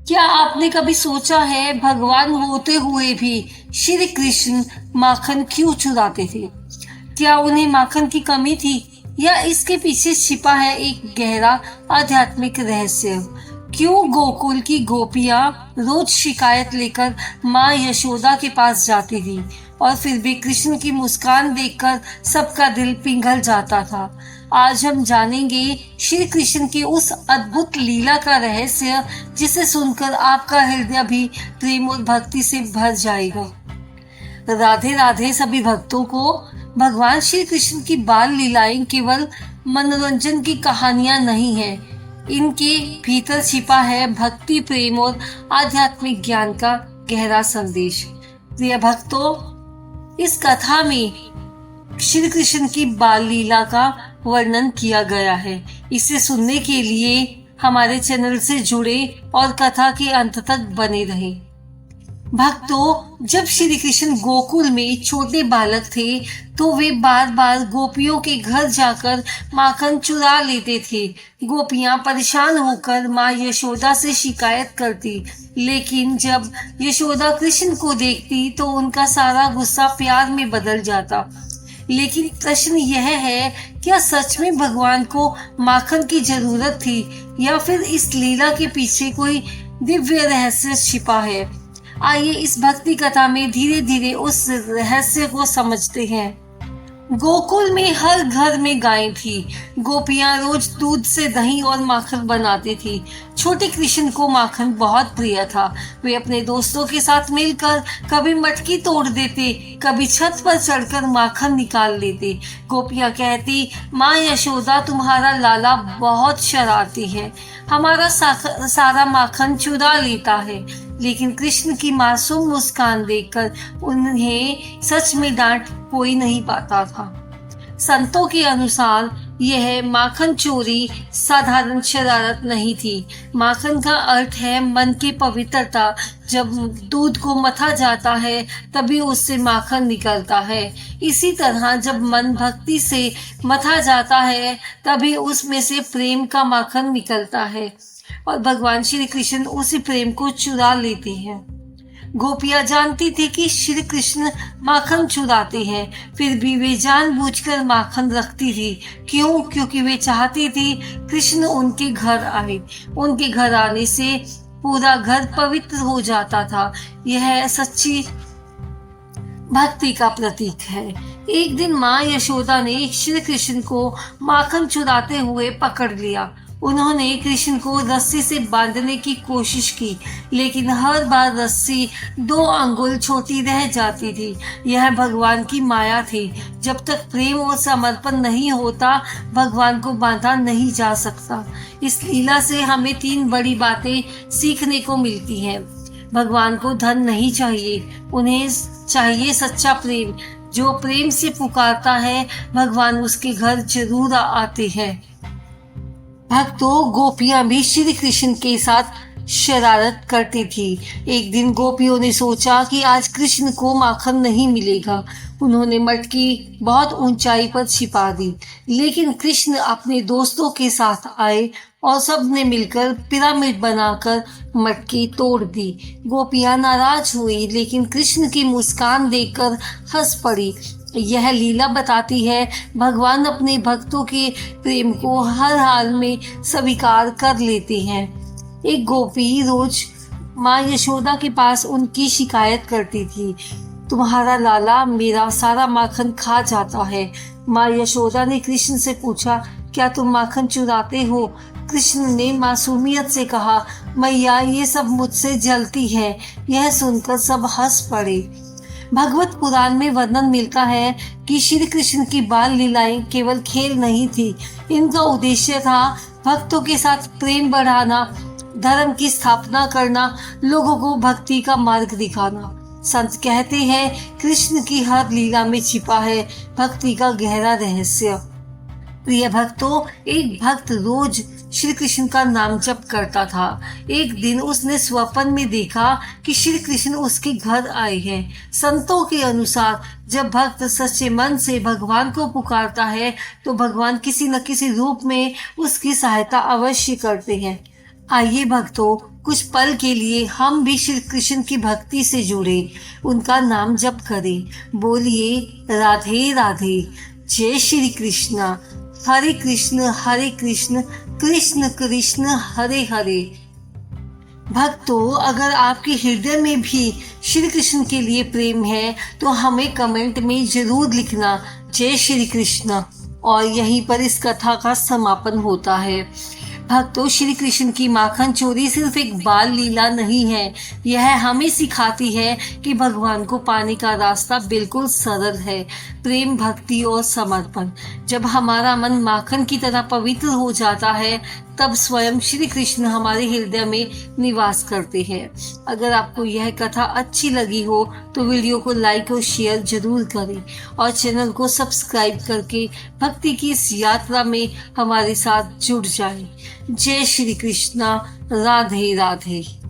क्या आपने कभी सोचा है भगवान होते हुए भी श्री कृष्ण माखन क्यों चुराते थे? क्या उन्हें माखन की कमी थी या इसके पीछे छिपा है एक गहरा आध्यात्मिक रहस्य? क्यों गोकुल की गोपियां रोज शिकायत लेकर माँ यशोदा के पास जाती थी और फिर भी कृष्ण की मुस्कान देखकर सबका दिल पिघल जाता था? आज हम जानेंगे श्री कृष्ण की उस अद्भुत लीला का रहस्य जिसे सुनकर आपका हृदय भी प्रेम और भक्ति से भर जाएगा। राधे राधे सभी भक्तों को। भगवान श्री कृष्ण की बाल लीलाएं केवल मनोरंजन की कहानियां नहीं है, इनके भीतर छिपा है भक्ति, प्रेम और आध्यात्मिक ज्ञान का गहरा संदेश। प्रिय भक्तों, इस कथा में श्री कृष्ण की बाल लीला का वर्णन किया गया है। इसे सुनने के लिए हमारे चैनल से जुड़े और कथा के अंत तक बने रहें। भक्तों, जब श्री कृष्ण गोकुल में छोटे बालक थे तो वे बार बार गोपियों के घर जाकर माखन चुरा लेते थे। गोपियां परेशान होकर माँ यशोदा से शिकायत करती, लेकिन जब यशोदा कृष्ण को देखती तो उनका सारा गुस्सा प्यार में बदल जाता। लेकिन प्रश्न यह है, क्या सच में भगवान को माखन की जरूरत थी या फिर इस लीला के पीछे कोई दिव्य रहस्य छिपा है? आइए इस भक्ति कथा में धीरे धीरे उस रहस्य को समझते हैं। गोकुल में हर घर में गायें थी। गोपियां रोज दूध से दही और माखन बनाती थी। छोटे कृष्ण को माखन बहुत प्रिय था। वे अपने दोस्तों के साथ मिलकर कभी मटकी तोड़ देते, कभी छत पर चढ़कर माखन निकाल लेते। गोपियां कहती, माँ यशोदा तुम्हारा लाला बहुत शरारती है, हमारा सारा माखन चुरा लेता है। लेकिन कृष्ण की मासूम मुस्कान देखकर उन्हें सच में डांट कोई नहीं पाता था। संतों के अनुसार यह माखन चोरी साधारण शरारत नहीं थी। माखन का अर्थ है मन की पवित्रता। जब दूध को मथा जाता है तभी उससे माखन निकलता है। इसी तरह जब मन भक्ति से मथा जाता है तभी उसमें से प्रेम का माखन निकलता है और भगवान श्री कृष्ण उसी प्रेम को चुरा लेते हैं। गोपियां जानती थी कि श्री कृष्ण माखन चुराते हैं, फिर भी वे जानबूझकर माखन रखती थी। क्यों? क्योंकि वे चाहती थी कृष्ण उनके घर आए। उनके घर आने से पूरा घर पवित्र हो जाता था। यह सच्ची भक्ति का प्रतीक है। एक दिन माँ यशोदा ने श्री कृष्ण को माखन चुराते हुए पकड़ लिया। उन्होंने कृष्ण को रस्सी से बांधने की कोशिश की, लेकिन हर बार रस्सी 2 अंगुल छोटी रह जाती थी। यह भगवान की माया थी। जब तक प्रेम और समर्पण नहीं होता, भगवान को बांधा नहीं जा सकता। इस लीला से हमें 3 बड़ी बातें सीखने को मिलती हैं। भगवान को धन नहीं चाहिए, उन्हें चाहिए सच्चा प्रेम। जो प्रेम से पुकारता है, भगवान उसके घर जरूर आते हैं। भक्तों, गोपियां भी श्री कृष्ण के साथ शरारत करती थी। एक दिन गोपियों ने सोचा कि आज कृष्ण को माखन नहीं मिलेगा। उन्होंने मटकी बहुत ऊंचाई पर छिपा दी, लेकिन कृष्ण अपने दोस्तों के साथ आए और सबने मिलकर पिरामिड बनाकर मटकी तोड़ दी। गोपियां नाराज हुई, लेकिन कृष्ण की मुस्कान देखकर हंस पड़ी। यह लीला बताती है भगवान अपने भक्तों के प्रेम को हर हाल में स्वीकार कर लेते हैं। एक गोपी रोज माँ यशोदा के पास उनकी शिकायत करती थी, तुम्हारा लाला मेरा सारा माखन खा जाता है। माँ यशोदा ने कृष्ण से पूछा, क्या तुम माखन चुराते हो? कृष्ण ने मासूमियत से कहा, मैया ये सब मुझसे जलती है। यह सुनकर सब हंस पड़े। भगवत पुराण में वर्णन मिलता है कि श्री कृष्ण की बाल लीलाएं केवल खेल नहीं थी। इनका उद्देश्य था भक्तों के साथ प्रेम बढ़ाना, धर्म की स्थापना करना, लोगों को भक्ति का मार्ग दिखाना। संत कहते हैं, कृष्ण की हर लीला में छिपा है भक्ति का गहरा रहस्य। प्रिय भक्तों, एक भक्त रोज श्री कृष्ण का नाम जप करता था। एक दिन उसने स्वप्न में देखा कि श्री कृष्ण उसके घर आए हैं। संतों के अनुसार जब भक्त सच्चे मन से भगवान को पुकारता है तो भगवान किसी न किसी रूप में उसकी सहायता अवश्य करते हैं। आइए भक्तों, कुछ पल के लिए हम भी श्री कृष्ण की भक्ति से जुड़े, उनका नाम जप करें। बोलिए राधे राधे। जय श्री कृष्णा। हरे कृष्ण कृष्ण कृष्ण हरे हरे। भक्तों, अगर आपके हृदय में भी श्री कृष्ण के लिए प्रेम है तो हमें कमेंट में जरूर लिखना जय श्री कृष्ण। और यहीं पर इस कथा का समापन होता है। भक्तों, श्री कृष्ण की माखन चोरी सिर्फ एक बाल लीला नहीं है, यह हमें सिखाती है कि भगवान को पाने का रास्ता बिल्कुल सरल है। प्रेम, भक्ति और समर्पण। जब हमारा मन माखन की तरह पवित्र हो जाता है तब स्वयं श्री कृष्ण हमारे हृदय में निवास करते हैं। अगर आपको यह कथा अच्छी लगी हो तो वीडियो को लाइक और शेयर जरूर करें और चैनल को सब्सक्राइब करके भक्ति की इस यात्रा में हमारे साथ जुड़ जाएं। जय श्री कृष्णा। राधे राधे।